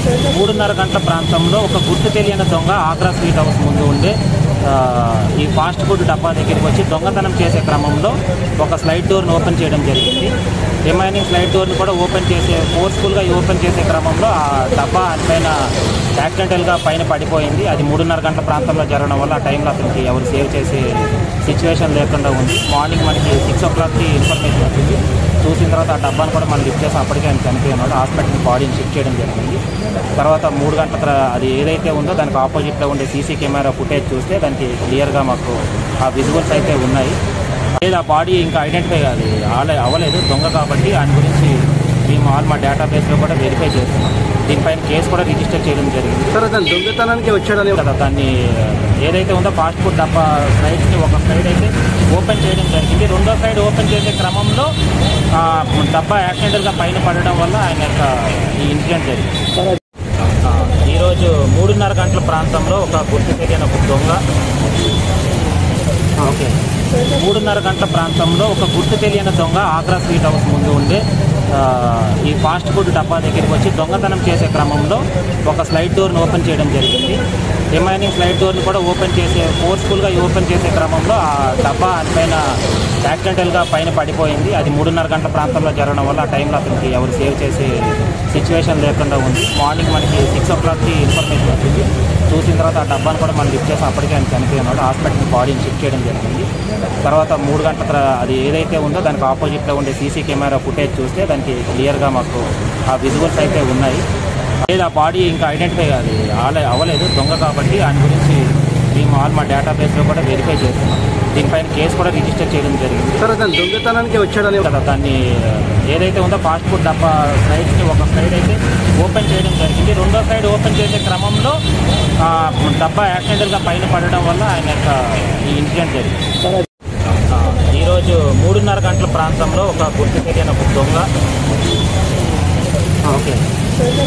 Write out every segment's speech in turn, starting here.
3:30 గంటల ప్రాంతంలో ఒక గుర్తు తెలియని దొంగ ఆగ్రా స్వీట్ హౌస్ ముందు ఉండే ఈ ఫాస్ట్ ఫుడ్ డబ్బా దగ్గరికి వచ్చి దొంగతనం చేసే క్రమంలో ఒక స్లైడ్ డోర్ని ఓపెన్ చేయడం జరిగింది. రిమైనింగ్ స్లైడ్ డోర్ని కూడా ఫోర్స్ఫుల్గా ఓపెన్ చేసే క్రమంలో ఆ డబ్బా పైన యాక్సిడెంటల్గా పైన పడిపోయింది. అది 3:30 గంటల ప్రాంతంలో జరగడం వల్ల ఆ టైంలో అతనికి ఎవరు సేవ్ చేసే సిచ్యువేషన్ లేకుండా ఉంది. మార్నింగ్ మనకి 6 o'clockకి ఇన్ఫర్మేషన్ వచ్చింది. చూసిన తర్వాత ఆ డబ్బాను కూడా మనం లిఫ్ట్ చేసి అప్పటికే ఆయన చనిపోయినాడు. హాస్పిటల్కి బాడీని షిఫ్ట్ చేయడం జరిగింది. తర్వాత 3 గంటల అది ఏదైతే ఉందో దానికి ఆపోజిట్లో ఉండే సీసీ కెమెరా ఫుటేజ్ చూస్తే దానికి క్లియర్గా మాకు ఆ విజువల్స్ అయితే ఉన్నాయి. లేదు ఆ బాడీ ఇంకా ఐడెంటిఫై అవ్వలేదు దొంగ కాబట్టి ఆయన గురించి మేము మా డేటాబేస్లో కూడా వెరిఫై చేస్తున్నాం. దీనిపైన కేసు కూడా రిజిస్టర్ చేయడం జరిగింది. సార్ దాని దొంగతనానికి వచ్చాడని కదా దాన్ని ఏదైతే ఉందో ఫాస్ట్ ఫుడ్ డబ్బా సైడ్స్ని ఒక సైడ్ అయితే ఓపెన్ చేయడం జరిగింది. రెండో సైడ్ ఓపెన్ చేసే క్రమంలో డబ్బా యాక్సిడెంటల్గా పైన పడడం వల్ల ఆయన యొక్క ఈ ఇన్సిడెంట్ జరిగింది. ఈరోజు 3:30 గంటల ప్రాంతంలో ఒక గుర్తు తెలియని ఒక దొంగ 3:30 గంటల ప్రాంతంలో ఒక గుర్తు తెలియని దొంగ ఆగ్రా స్వీట్ హౌస్ ముందు ఉండే ఈ ఫాస్ట్ ఫుడ్ డబ్బా దగ్గరికి వచ్చి దొంగతనం చేసే క్రమంలో ఒక స్లైడ్ డోర్ని ఓపెన్ చేయడం జరిగింది. రిమైనింగ్ స్లైడ్ డోర్ని కూడా ఫోర్స్ఫుల్గా ఓపెన్ చేసే క్రమంలో ఆ డబ్బా పైన యాక్సిడెంటల్గా పైన పడిపోయింది. అది 3:30 గంటల ప్రాంతంలో జరగడం వల్ల ఆ టైంలో అతనికి ఎవరు సేవ్ చేసే సిచ్యువేషన్ లేకుండా ఉంది. మార్నింగ్ మనకి 6 o'clockకి ఇన్ఫర్మేషన్ వచ్చింది. చూసిన తర్వాత ఆ డబ్బాను కూడా మనం లిఫ్ట్ చేసి అప్పటికే ఆయన చనిపోయినాడు. హాస్పిటల్కి బాడీని షిఫ్ట్ చేయడం జరిగింది. తర్వాత 3 గంటల అది ఏదైతే ఉందో దానికి ఆపోజిట్లో ఉండే సీసీ కెమెరా ఫుటేజ్ చూస్తే దానికి క్లియర్గా మాకు ఆ విజువల్స్ అయితే ఉన్నాయి. లేదు ఆ బాడీ ఇంకా ఐడెంటిఫై అవ్వలేదు దొంగ కాబట్టి ఆయన గురించి మేము మా డేటాబేస్లో కూడా వెరిఫై చేస్తున్నాం. దీనిపైన కేసు కూడా రిజిస్టర్ చేయడం జరిగింది. సార్ దాని దొంగతనానికి వచ్చాడని కదా దాన్ని ఏదైతే ఉందో ఫాస్ట్ ఫుడ్ డబ్బా సైడ్స్ని ఒక సైడ్ అయితే ఓపెన్ చేయడం జరిగింది. రెండో సైడ్ ఓపెన్ చేసే క్రమంలో డబ్బా యాక్సిడెంటల్గా పైన పడడం వల్ల ఆయన యొక్క ఈ ఇన్సిడెంట్ జరిగింది. ఈరోజు 3:30 గంటల ప్రాంతంలో ఒక గుర్తు తెలియని ఒక దొంగ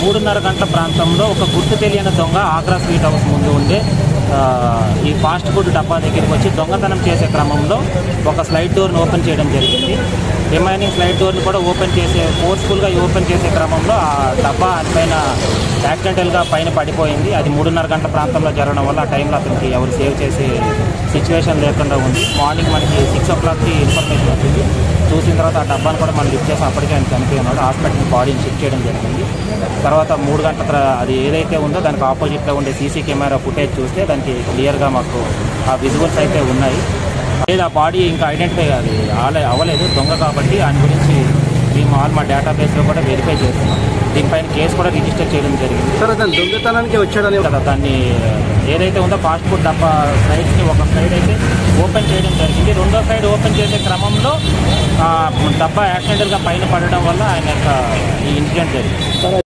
3:30 గంటల ప్రాంతంలో ఒక గుర్తు తెలియని దొంగ ఆగ్రా స్వీట్ హౌస్ ముందు ఉండే ఈ ఫాస్ట్ ఫుడ్ డబ్బా దగ్గరికి వచ్చి దొంగతనం చేసే క్రమంలో ఒక స్లైడ్ డోర్ని ఓపెన్ చేయడం జరిగింది. రిమైనింగ్ స్లైడ్ డోర్ని కూడా ఫోర్స్ఫుల్గా ఓపెన్ చేసే క్రమంలో ఆ డబ్బా పైన యాక్సిడెంటల్గా పైన పడిపోయింది. అది 3:30 గంటల ప్రాంతంలో జరగడం వల్ల ఆ టైంలో అతనికి ఎవరు సేవ్ చేసే సిచ్యువేషన్ లేకుండా ఉంది. మార్నింగ్ మనకి 6 o'clockకి ఇన్ఫర్మేషన్ వచ్చింది. చూసిన తర్వాత ఆ డబ్బాను కూడా మనం లిఫ్ట్ చేసి అప్పటికే ఆయన చనిపోయినాడు. హాస్పిటల్కి బాడీని షిఫ్ట్ చేయడం జరిగింది. తర్వాత 3 గంటల అది ఏదైతే ఉందో దానికి ఆపోజిట్లో ఉండే సీసీ కెమెరా ఫుటేజ్ చూస్తే దానికి క్లియర్గా మాకు ఆ విజువల్స్ అయితే ఉన్నాయి. లేదు ఆ బాడీ ఇంకా ఐడెంటిఫై అవ్వలేదు దొంగ కాబట్టి ఆయన గురించి మేము మా డేటాబేస్లో కూడా వెరిఫై చేస్తున్నాం. దీనిపైన కేసు కూడా రిజిస్టర్ చేయడం జరిగింది. సార్ దాని దొంగతనానికి వచ్చాడని కదా దాన్ని ఏదైతే ఉందో ఫాస్ట్ ఫుడ్ డబ్బా సైడ్స్ని ఒక సైడ్ అయితే ఓపెన్ చేయడం జరిగింది. రెండో సైడ్ ఓపెన్ చేసే క్రమంలో డబ్బా యాక్సిడెంటల్గా పైన పడడం వల్ల ఆయన యొక్క ఈ ఇన్సిడెంట్ జరిగింది.